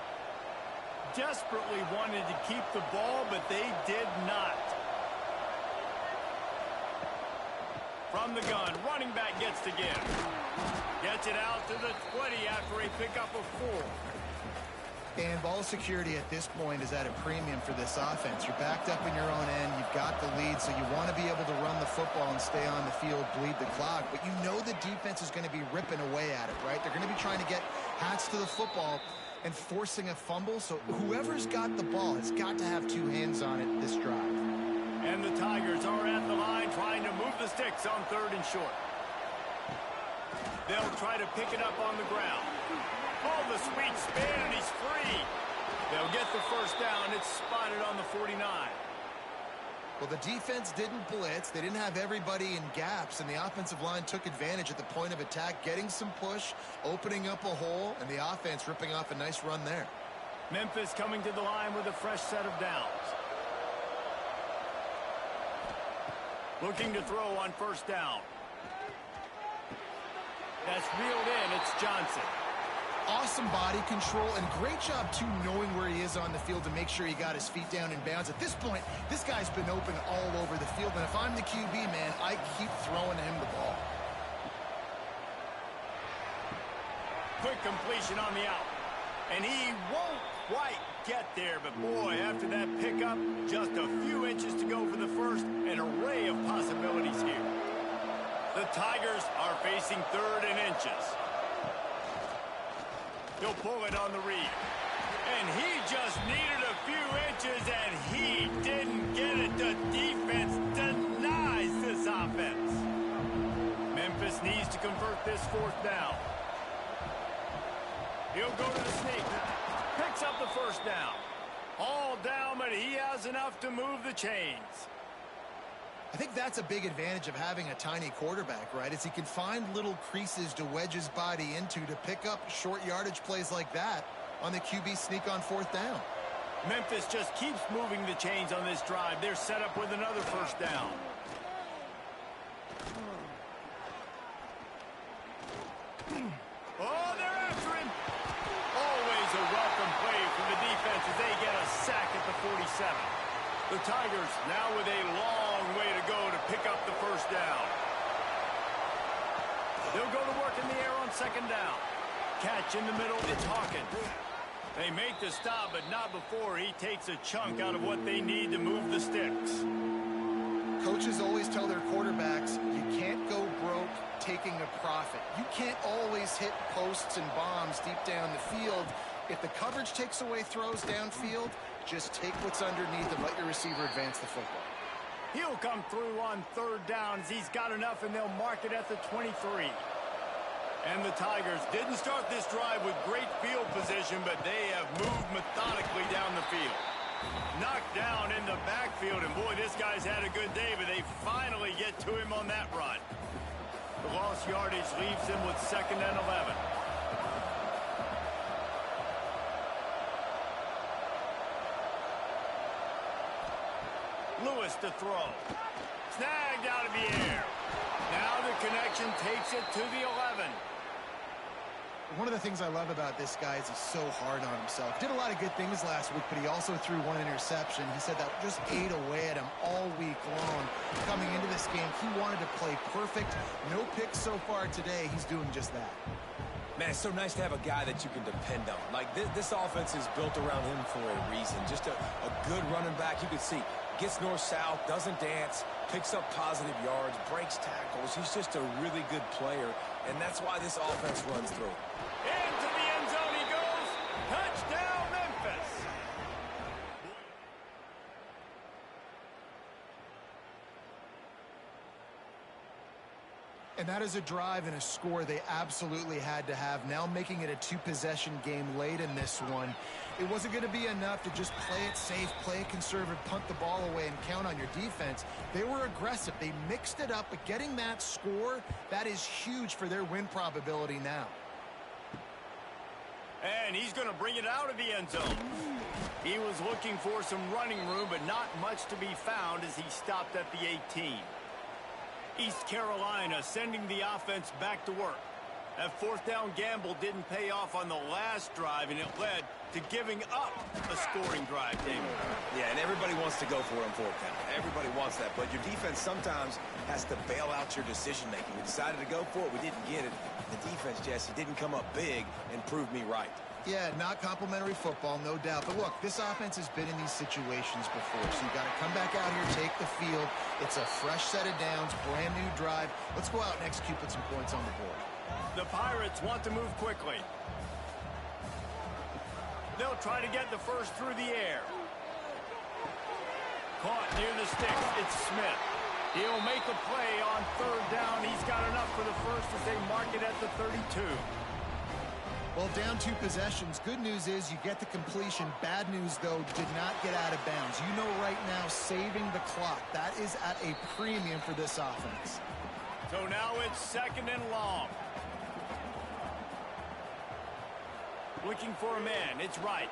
Speaker 1: Desperately wanted to keep the ball, but they did not. From the gun, running back gets to give. Gets it out to the 20 after a pickup of 4.
Speaker 3: And ball security at this point is at a premium for this offense. You're backed up in your own end. You've got the lead, so you want to be able to run the football and stay on the field, bleed the clock. But you know the defense is going to be ripping away at it, right? They're going to be trying to get hats to the football and forcing a fumble. So whoever's got the ball has got to have 2 hands on it this drive.
Speaker 1: sticks on 3rd and short. They'll try to pick it up on the ground. Oh, the sweet spin, and he's free. They'll get the first down. It's spotted on the 49.
Speaker 3: Well, the defense didn't blitz. They didn't have everybody in gaps, and the offensive line took advantage at the point of attack, getting some push, opening up a hole, and the offense ripping off a nice run there.
Speaker 1: Memphis coming to the line with a fresh set of downs. Looking to throw on 1st down. That's reeled in. It's Johnson.
Speaker 3: Awesome body control and great job, too, knowing where he is on the field to make sure he got his feet down in bounds. At this point, this guy's been open all over the field, and if I'm the QB, man, I keep throwing him the ball.
Speaker 1: Quick completion on the out. And he won't quite get there, but boy, after that pickup, just a few inches to go for the first. An array of possibilities here. The Tigers are facing 3rd and inches. He'll pull it on the read. And he just needed a few inches, and he didn't get it. The defense denies this offense. Memphis needs to convert this 4th down. He'll go to the sneak. Picks up the first down. All down, but he has enough to move the chains.
Speaker 3: I think that's a big advantage of having a tiny quarterback, right? Is he can find little creases to wedge his body into to pick up short yardage plays like that on the QB sneak on 4th down.
Speaker 1: Memphis just keeps moving the chains on this drive. They're set up with another first down. Oh, they're after him. Always a welcome play from the defense as they get a sack at the 47. The Tigers now with a long way to go to pick up the first down. They'll go to work in the air on 2nd down. Catch in the middle, it's Hawkins. They make the stop, but not before he takes a chunk out of what they need to move the sticks.
Speaker 3: Coaches always tell their quarterbacks, you can't go broke taking a profit. You can't always hit posts and bombs deep down the field. If the coverage takes away throws downfield, just take what's underneath and let your receiver advance the football.
Speaker 1: He'll come through on 3rd down as he's got enough, and they'll mark it at the 23. And the Tigers didn't start this drive with great field position, but they have moved methodically down the field. Knocked down in the backfield, and boy, this guy's had a good day, but they finally get to him on that run. The lost yardage leaves him with 2nd and 11. Lewis to throw. Snagged out of the air. Now the connection takes it to the 11.
Speaker 3: One of the things I love about this guy is he's so hard on himself. Did a lot of good things last week, but he also threw one interception. He said that just ate away at him all week long. Coming into this game, he wanted to play perfect. No picks so far today. He's doing just that.
Speaker 2: Man, it's so nice to have a guy that you can depend on. Like, this offense is built around him for a reason. Just a good running back. You can see, gets north-south, doesn't dance, picks up positive yards, breaks tackles. He's just a really good player, and that's why this offense runs through.
Speaker 1: Into the end zone he goes. Touchdown, Memphis.
Speaker 3: And that is a drive and a score they absolutely had to have. Now making it a 2-possession game late in this one. It wasn't going to be enough to just play it safe, play it conservative, punt the ball away, and count on your defense. They were aggressive. They mixed it up, but getting that score, that is huge for their win probability now.
Speaker 1: And he's going to bring it out of the end zone. He was looking for some running room, but not much to be found as he stopped at the 18. East Carolina sending the offense back to work. That 4th down gamble didn't pay off on the last drive, and it led to giving up a scoring drive, David.
Speaker 2: Yeah, and everybody wants to go for it on 4th down. Everybody wants that, but your defense sometimes has to bail out your decision-making. We decided to go for it. We didn't get it. The defense, Jesse, didn't come up big and prove me right.
Speaker 3: Yeah, not complimentary football, no doubt. But look, this offense has been in these situations before, so you got to come back out here, take the field. It's a fresh set of downs, brand new drive. Let's go out and execute, put some points on the board.
Speaker 1: The Pirates want to move quickly. They'll try to get the first through the air. Caught near the sticks. It's Smith. He'll make a play on third down. He's got enough for the first as they mark it at the 32.
Speaker 3: Well, down 2 possessions. Good news is you get the completion. Bad news, though, did not get out of bounds. You know right now, saving the clock. That is at a premium for this offense.
Speaker 1: So now it's 2nd and long. Looking for a man. It's right.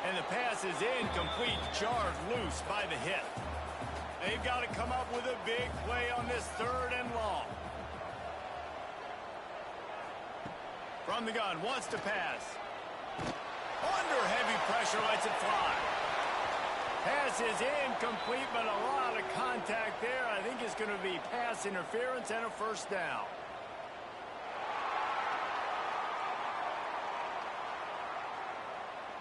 Speaker 1: And the pass is incomplete. Jarred loose by the hit. They've got to come up with a big play on this 3rd and long. From the gun, wants to pass. Under heavy pressure, lets it fly. Pass is incomplete, but a lot of contact there. I think it's going to be pass interference and a 1st down.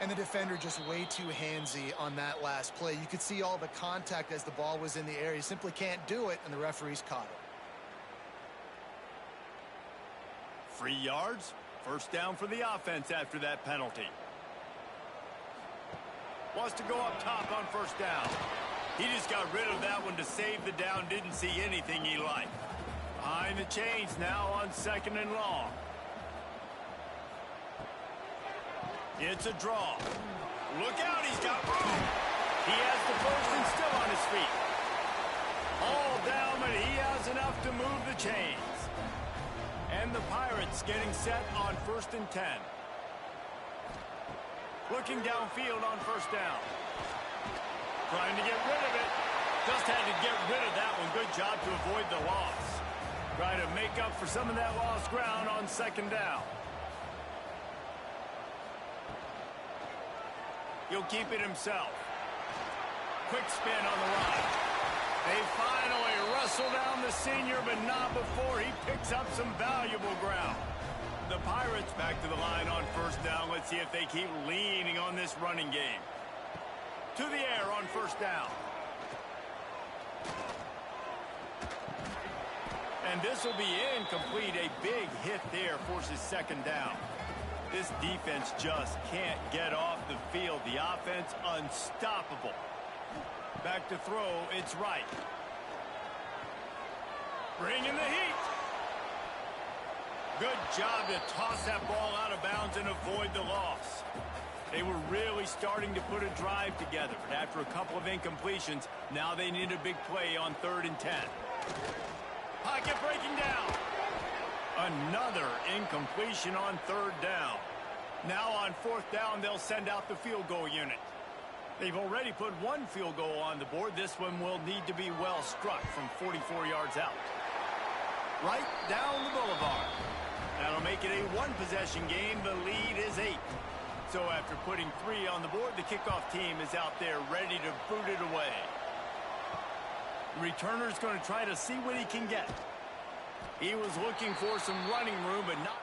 Speaker 3: And the defender just way too handsy on that last play. You could see all the contact as the ball was in the air. He simply can't do it, and the referees caught it.
Speaker 1: 3 yards. 1st down for the offense after that penalty. Wants to go up top on 1st down. He just got rid of that one to save the down. Didn't see anything he liked. Behind the chains now on 2nd and long. It's a draw. Look out, he's got room. He has the first and still on his feet. All down, but he has enough to move the chains. And the Pirates getting set on 1st and 10. Looking downfield on 1st down. Trying to get rid of it. Just had to get rid of that one. Good job to avoid the loss. Try to make up for some of that lost ground on 2nd down. He'll keep it himself. Quick spin on the line. They finally wrestle down the senior, but not before he picks up some valuable ground. The Pirates back to the line on 1st down. Let's see if they keep leaning on this running game. To the air on 1st down. And this will be incomplete. A big hit there forces 2nd down. This defense just can't get off the field. The offense unstoppable. Back to throw, it's right. Bringing the heat. Good job to toss that ball out of bounds and avoid the loss. They were really starting to put a drive together, but after a couple of incompletions, now they need a big play on 3rd and 10. Pocket breaking down. Another incompletion on 3rd down. Now on 4th down, they'll send out the field goal unit. They've already put 1 field goal on the board. This one will need to be well struck from 44 yards out. Right down the boulevard. That'll make it a 1-possession game. The lead is 8. So after putting 3 on the board, the kickoff team is out there ready to boot it away. The returner's going to try to see what he can get. He was looking for some running room, but not.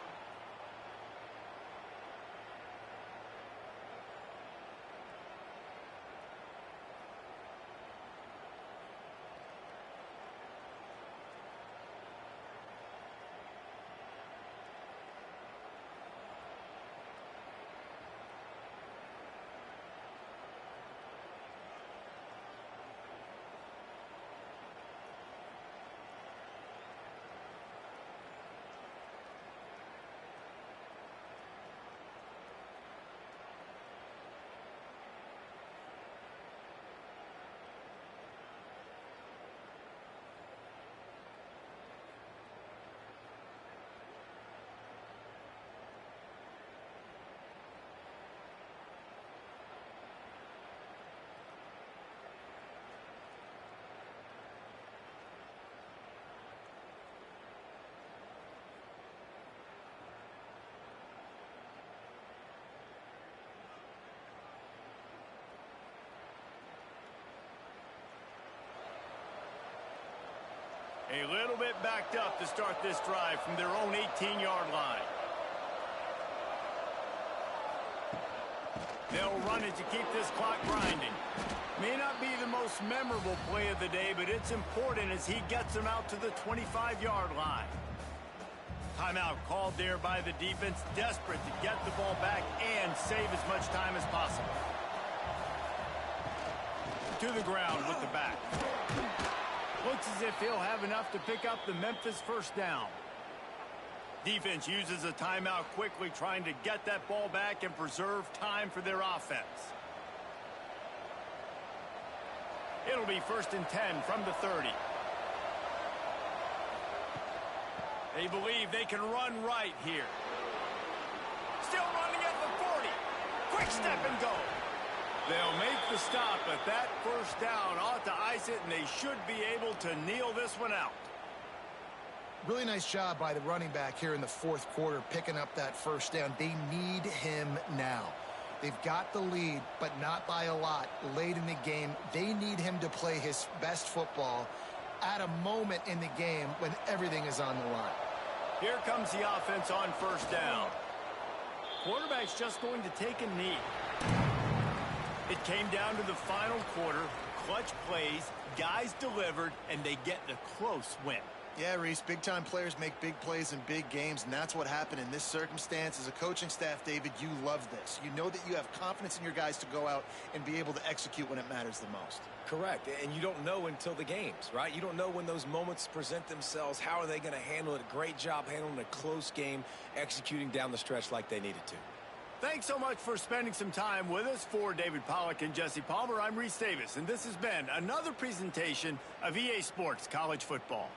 Speaker 1: A little bit backed up to start this drive from their own 18-yard line. They'll run it to keep this clock grinding. May not be the most memorable play of the day, but it's important as he gets them out to the 25-yard line. Timeout called there by the defense, desperate to get the ball back and save as much time as possible. to the ground with the back. Looks as if he'll have enough to pick up the Memphis first down. Defense uses a timeout quickly, trying to get that ball back and preserve time for their offense. It'll be 1st and 10 from the 30. They believe they can run right here. Still running at the 40. Quick step and go. They'll make the stop, but that first down ought to ice it, and they should be able to kneel this one out.
Speaker 3: Really nice job by the running back here in the 4th quarter, picking up that first down. They need him now. They've got the lead, but not by a lot late in the game. They need him to play his best football at a moment in the game when everything is on the line.
Speaker 1: Here comes the offense on first down. Quarterback's just going to take a knee. It came down to the final quarter. Clutch plays, guys delivered, and they get the close win.
Speaker 3: Yeah, Reese, big-time players make big plays in big games, and that's what happened in this circumstance. As a coaching staff, David, you love this. You know that you have confidence in your guys to go out and be able to execute when it matters the most.
Speaker 2: Correct, and you don't know until the games, right? You don't know when those moments present themselves. How are they going to handle it? Great job handling a close game, executing down the stretch like they needed to.
Speaker 1: Thanks so much for spending some time with us. For David Pollack and Jesse Palmer, I'm Reese Davis, and this has been another presentation of EA Sports College Football.